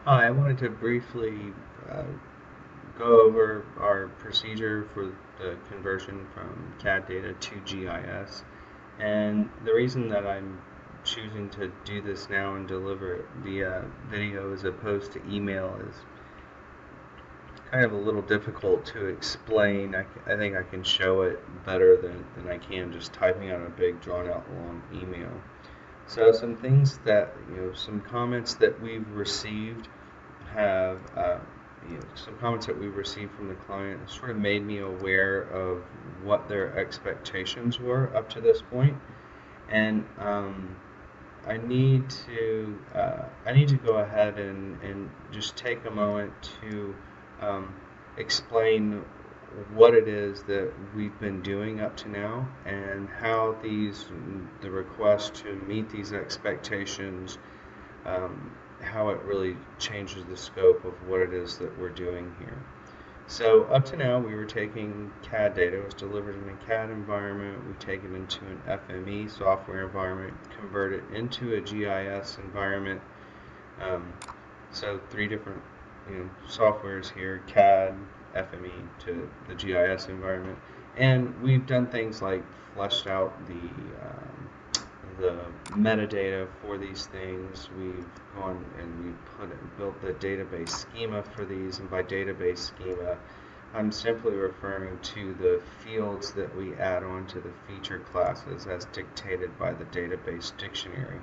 Hi, I wanted to briefly uh, go over our procedure for the conversion from CAD data to GIS. And the reason that I'm choosing to do this now and deliver it via video as opposed to email is kind of a little difficult to explain. I think I can show it better than I can just typing out a big drawn out long email. So some things that, some comments that we've received have some comments that we received from the client sort of made me aware of what their expectations were up to this point, and I need to go ahead and just take a moment to um, explain what it is that we've been doing up to now and how the request to meet these expectations, how it really changes the scope of what it is that we're doing here. So up to now, we were taking CAD data. It was delivered in a CAD environment. We take it into an FME software environment, convert it into a GIS environment. Um, so three different softwares here: CAD, FME to the GIS environment, and we've done things like fleshed out the metadata for these things. We've gone and built the database schema for these, and by database schema, I'm simply referring to the fields that we add on to the feature classes as dictated by the database dictionary.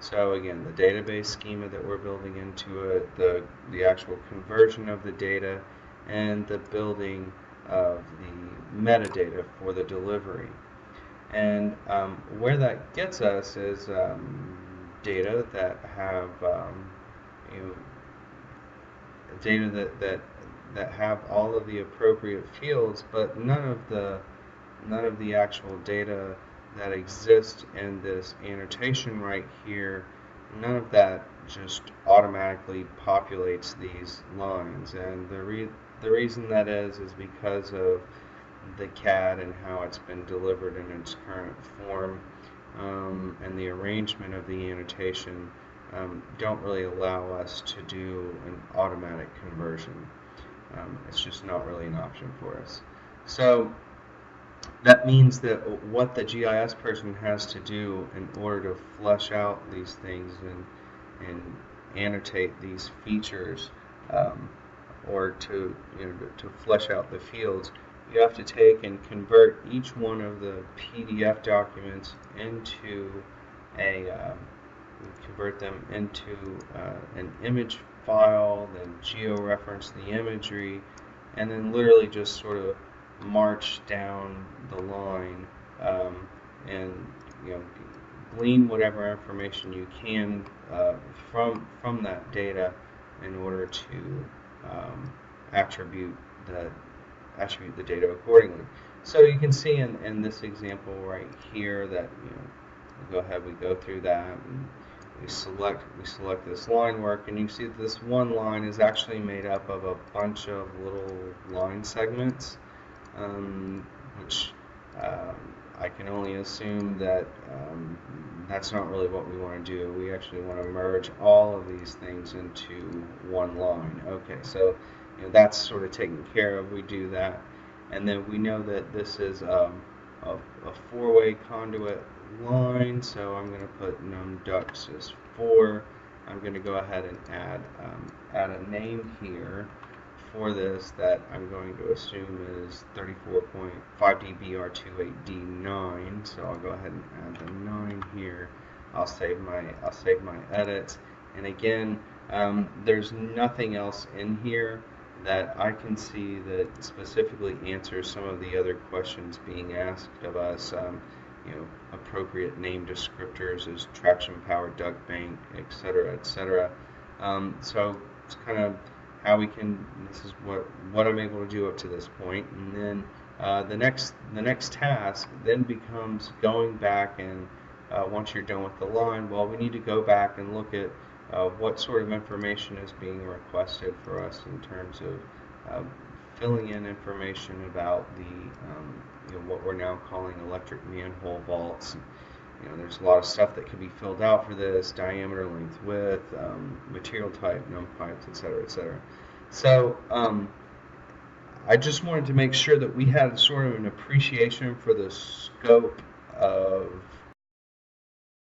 So again, the database schema that we're building into it, the actual conversion of the data, and the building of the metadata for the delivery. And where that gets us is data that have you know, data that have all of the appropriate fields, but none of the actual data that exists in this annotation right here. None of that just automatically populates these lines, and the reason that is because of the CAD and how it's been delivered in its current form, and the arrangement of the annotation don't really allow us to do an automatic conversion. It's just not really an option for us. So that means that what the GIS person has to do in order to flesh out these things and annotate these features, um, or to flesh out the fields, you have to take and convert each one of the PDF documents into convert them into an image file, then georeference the imagery, and then literally just sort of march down the line, um, and you know glean whatever information you can from that data in order to um, attribute the attribute the data accordingly. So you can see in this example right here that we go ahead, we go through that, and we select this line work, and you see that this one line is actually made up of a bunch of little line segments, which um, I can only assume that that's not really what we want to do. We actually want to merge all of these things into one line. Okay, so that's sort of taken care of. We do that, and then we know that this is a four-way conduit line, so I'm going to put numDux as 4. I'm going to go ahead and add a name here for this that I'm going to assume is 34.5dbr28d9. So I'll go ahead and add the 9 here. I'll save my edits. And again, there's nothing else in here that I can see that specifically answers some of the other questions being asked of us. Appropriate name descriptors as traction power, duct bank, etc., etc. So it's kind of how we can. This is what I'm able to do up to this point, and then the next task then becomes going back and once you're done with the line, well, we need to go back and look at what sort of information is being requested for us in terms of uh, filling in information about the what we're now calling electric manhole vaults, there's a lot of stuff that can be filled out for this: diameter, length, width, material type, num pipes, etc., etc. So I just wanted to make sure that we had sort of an appreciation for the scope of